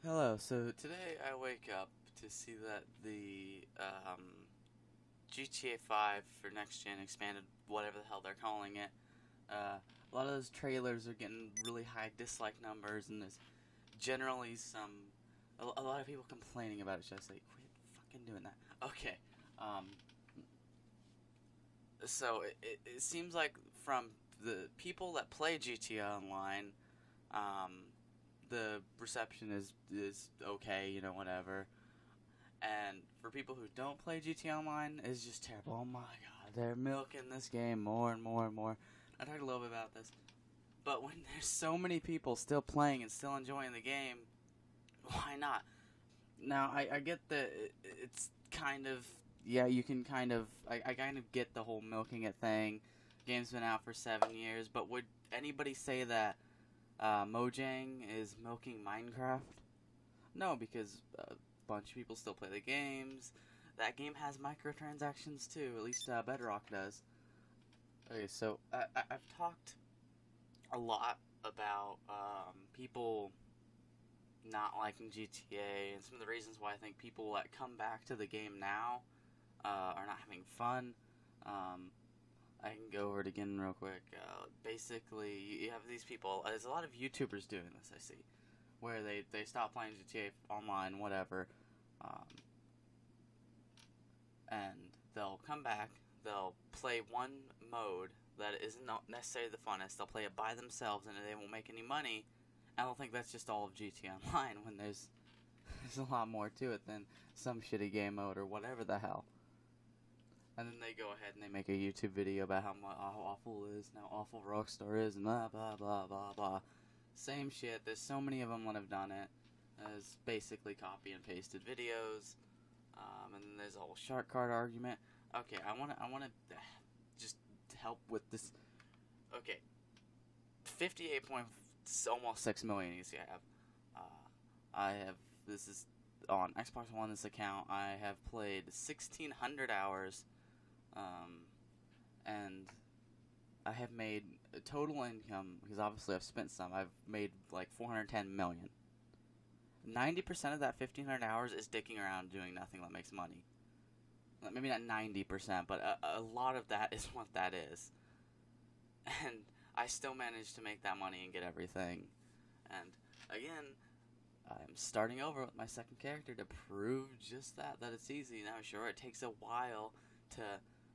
Hello. So today I wake up to see that the GTA 5 for next gen expanded, whatever the hell they're calling it. A lot of those trailers are getting really high dislike numbers, and there's generally a lot of people complaining about it. Should I say, quit fucking doing that? Okay. Um, so it seems like from the people that play GTA Online, um, the reception is okay, whatever. And for people who don't play GTA Online, it's just terrible. Oh my god, they're milking this game more and more and more. I talked a little bit about this, but when there's so many people still playing and still enjoying the game, why not? Now I get that it's kind of, yeah, you can kind of, I kind of get the whole milking it thing. Game's been out for 7 years, but would anybody say that Mojang is milking Minecraft? No, because a bunch of people still play the games. That game has microtransactions too. At least Bedrock does. Okay, so I've talked a lot about people not liking GTA and some of the reasons why I think people that come back to the game now are not having fun. Um, I can go over it again real quick. Basically, you have these people. There's a lot of YouTubers doing this, I see, where they stop playing GTA Online, whatever, um, and they'll come back. They'll play one mode that isn't necessarily the funnest. They'll play it by themselves, and they won't make any money. I don't think that's just all of GTA Online. When there's a lot more to it than some shitty game mode or whatever the hell. And then they go ahead and they make a YouTube video about how awful it is, and how awful Rockstar is, and blah blah blah blah blah. Same shit. There's so many of them that have done it as basically copy and pasted videos. And then there's a whole shark card argument. Okay, I wanna just help with this. Okay, 58 point almost 6 million you see I have. I have, this is on Xbox One, this account. I have played 1,600 hours, and I have made a total income, because obviously I've spent some. I've made like 410 million. 90% of that 1,500 hours is dicking around doing nothing that makes money. Maybe not 90%, but a lot of that is what that is. And I still managed to make that money and get everything. And again, I'm starting over with my second character to prove just that it's easy. Now, sure, it takes a while to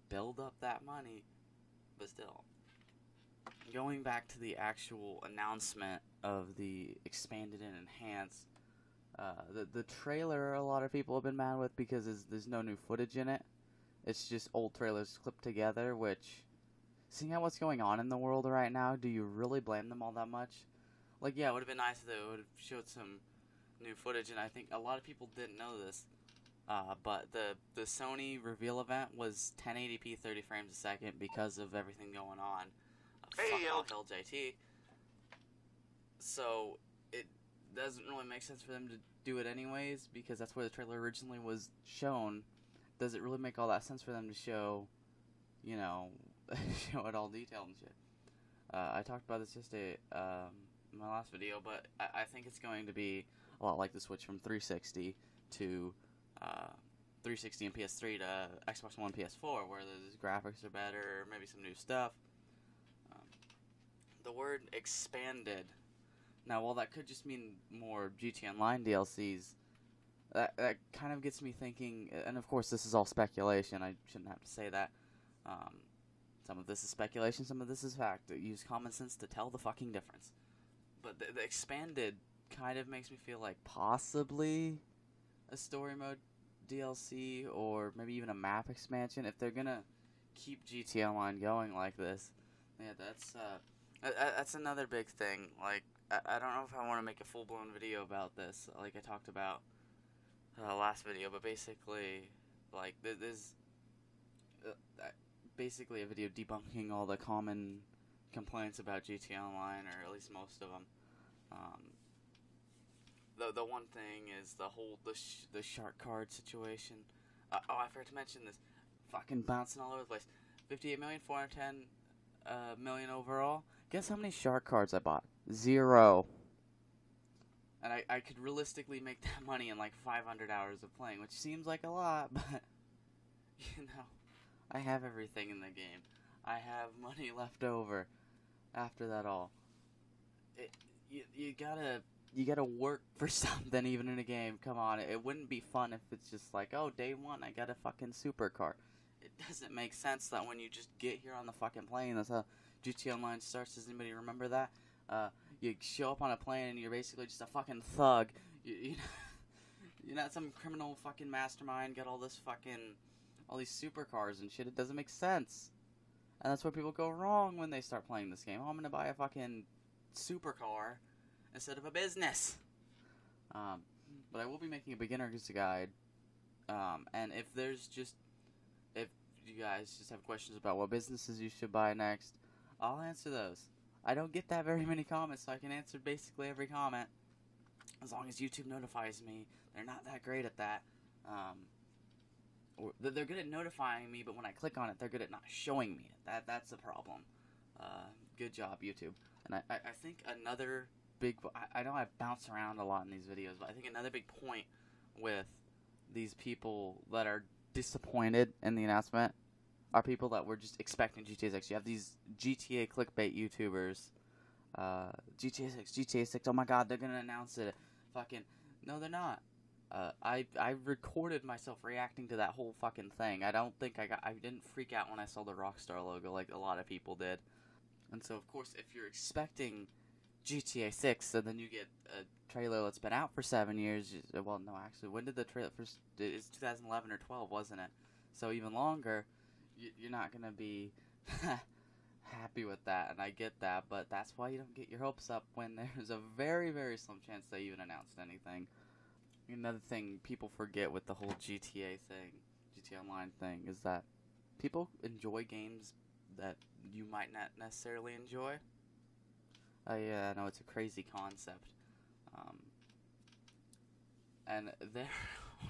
build up that money, but still. Going back to the announcement of the expanded and enhanced, the trailer, a lot of people have been mad with because there's no new footage in it. It's just old trailers clipped together, which, seeing how what's going on in the world right now, do you really blame them all that much? Like, yeah, it would have been nice if they would have showed some new footage, and I think a lot of people didn't know this. But the Sony reveal event was 1080p 30 frames a second because of everything going on. Fuck off, LJT. So it doesn't really make sense for them to do it anyways, because that's where the trailer originally was shown. Does it really make all that sense for them to show, show it all detailed and shit? I talked about this yesterday in my last video, but I think it's going to be a lot like the switch from 360 to 360 and PS3 to Xbox One, PS4, where the graphics are better, maybe some new stuff. The word expanded. Now, while that could just mean more GTA Online DLCs, that kind of gets me thinking, and of course this is all speculation, I shouldn't have to say that. Some of this is speculation, some of this is fact. Use common sense to tell the fucking difference. But the expanded kind of makes me feel like possibly a story mode DLC, or maybe even a map expansion, if they're gonna keep GTA Online going like this. Yeah, that's another big thing. Like, I don't know if I want to make a full-blown video about this, like I talked about last video, but basically, like, there's basically a video debunking all the common complaints about GTA Online, or at least most of them. The one thing is the shark card situation. Oh, I forgot to mention this. Fucking bouncing all over the place. 58 million, 410 million overall. Guess how many shark cards I bought? 0. And I could realistically make that money in like 500 hours of playing, which seems like a lot, but, you know, I have everything in the game. I have money left over after that all. You gotta work for something even in a game. Come on, it wouldn't be fun if it's just like, oh, day one I got a fucking supercar. It doesn't make sense that when you just get here on the fucking plane, that's how GTA Online starts. Does anybody remember that? You show up on a plane and you're basically just a fucking thug. You're not some criminal fucking mastermind. Got all these supercars and shit. It doesn't make sense. And that's where people go wrong when they start playing this game. Oh, I'm gonna buy a fucking supercar instead of a business. But I will be making a beginner's guide. And if you guys just have questions about what businesses you should buy next, I'll answer those. I don't get that very many comments, so I can answer basically every comment. As long as YouTube notifies me. They're not that great at that. Or they're good at notifying me, but when I click on it, they're good at not showing me it. That's the problem. Good job, YouTube. And I think another big... I know I bounce around a lot in these videos, but I think another big point with these people that are disappointed in the announcement are people that were just expecting GTA 6. You have these GTA clickbait YouTubers. GTA 6, oh my god, they're gonna announce it. Fucking... No, they're not. I recorded myself reacting to that whole fucking thing. I didn't freak out when I saw the Rockstar logo like a lot of people did. And so, of course, if you're expecting GTA 6 and then you get a trailer that's been out for 7 years, well, no, actually, when did the trailer first, it's 2011 or 12, wasn't it? So even longer, you're not going to be happy with that, and I get that, but that's why you don't get your hopes up when there's a very, very slim chance they even announced anything. Another thing people forget with the whole GTA Online thing, is that people enjoy games that you might not necessarily enjoy. Yeah, I know it's a crazy concept. And there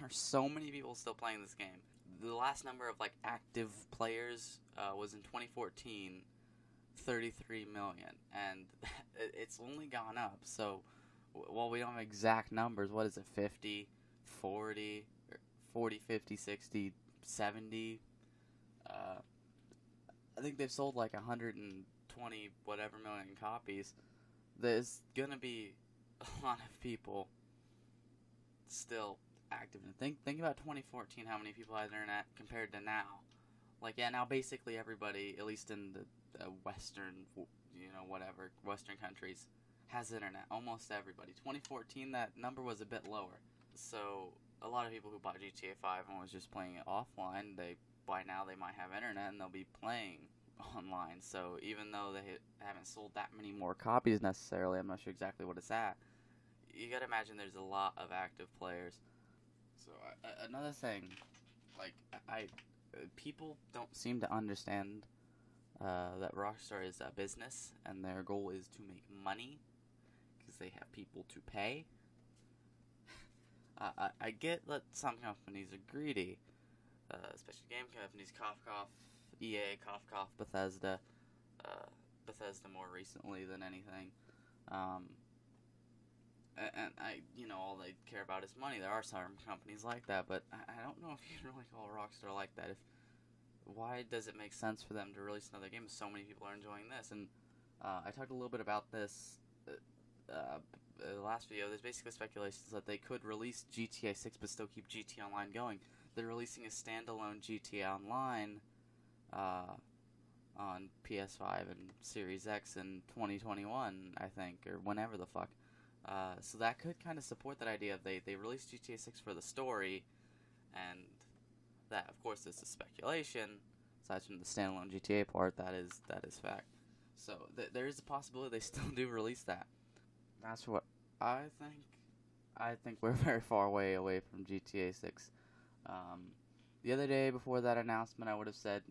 are so many people still playing this game. The last number of like active players was in 2014, 33 million, and it's only gone up. So, while we don't have exact numbers, what is it, 50, 40, 40, 50, 60, 70? I think they've sold like 120 whatever million copies. There's gonna be a lot of people still active. And think about 2014, how many people had internet compared to now. Like, yeah, now basically everybody, at least in the Western, Western countries, has internet. Almost everybody. 2014, that number was a bit lower. So a lot of people who bought GTA 5 and was just playing it offline, by now they might have internet and they'll be playing online. So even though they haven't sold that many more copies necessarily, I'm not sure exactly what it's at, you gotta imagine there's a lot of active players. So another thing, like, people don't seem to understand that Rockstar is a business and their goal is to make money because they have people to pay. I get that some companies are greedy, especially game companies, cough, EA, cough, Bethesda, Bethesda more recently than anything. And all they care about is money. There are some companies like that, but I don't know if you can really call Rockstar like that. Why does it make sense for them to release another game if so many people are enjoying this? And I talked a little bit about this the last video. There's basically speculations that they could release GTA 6 but still keep GTA Online going. They're releasing a standalone GTA Online on PS5 and Series X in 2021, I think, or whenever the fuck. So that could kind of support that idea. They released GTA 6 for the story, and that, of course, this is speculation. Aside from the standalone GTA part, that is fact. So there is a possibility they still do release that. That's what I think. I think we're very far away from GTA 6. The other day before that announcement, I would have said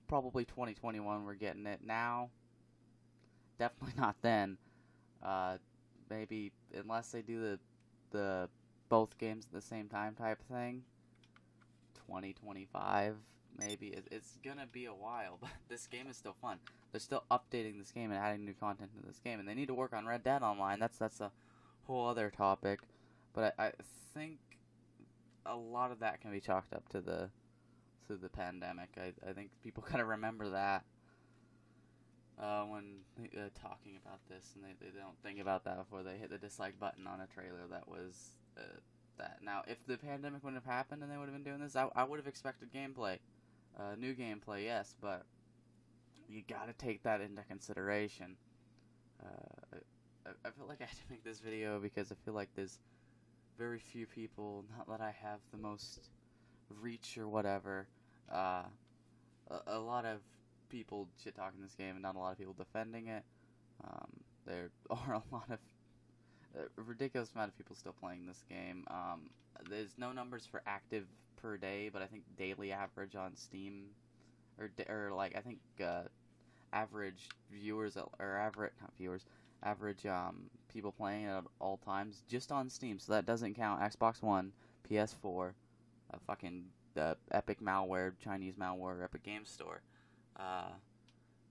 probably 2021 we're getting it. Now, definitely not then. Maybe unless they do the both games at the same time type thing, 2025 maybe. It's gonna be a while, but this game is still fun. They're still updating this game and adding new content to this game, and they need to work on Red Dead Online. That's a whole other topic. But I think a lot of that can be chalked up to the pandemic. I think people kind of remember that when talking about this, and they don't think about that before they hit the dislike button on a trailer that was that. Now, if the pandemic wouldn't have happened and they would have been doing this, I would have expected gameplay, new gameplay, yes, but you gotta take that into consideration. I feel like I had to make this video because I feel like there's very few people, not that I have the most reach or whatever, a lot of people shit talking this game and not a lot of people defending it. There are a lot of a ridiculous amount of people still playing this game. There's no numbers for active per day, but I think daily average on Steam, or like I think average viewers or average not viewers, average people playing at all times just on Steam. So that doesn't count Xbox One, PS4, fucking Epic malware, Chinese malware, Epic Game Store,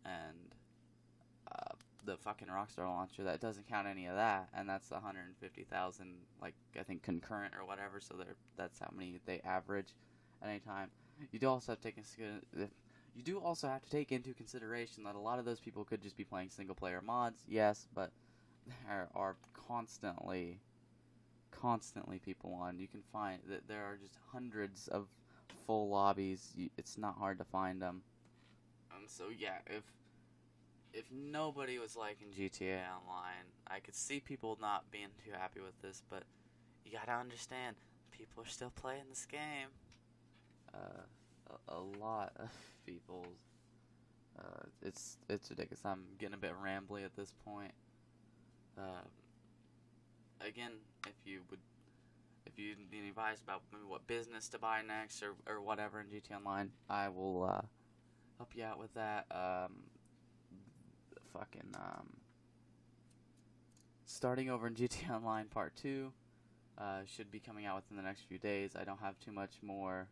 and the fucking Rockstar launcher. That doesn't count any of that, and that's 150,000, like I think concurrent or whatever. So that's how many they average at any time. You do also have to take into consideration that a lot of those people could just be playing single player mods, yes, but there are constantly people on. You can find that there are just hundreds of full lobbies. It's not hard to find them. So yeah, if nobody was liking GTA Online, I could see people not being too happy with this, but you gotta understand, people are still playing this game. A lot of people. It's ridiculous. I'm getting a bit rambly at this point. Again, if you need any advice about maybe what business to buy next or whatever in GTA Online, I will help you out with that. Starting over in GTA Online Part 2 should be coming out within the next few days. I don't have too much more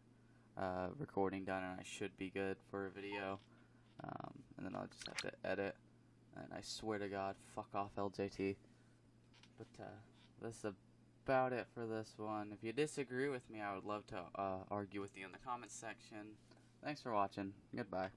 recording done, and I should be good for a video. And then I'll just have to edit. And I swear to God, fuck off LJT. But that's about it for this one. If you disagree with me, I would love to argue with you in the comments section. Thanks for watching. Goodbye.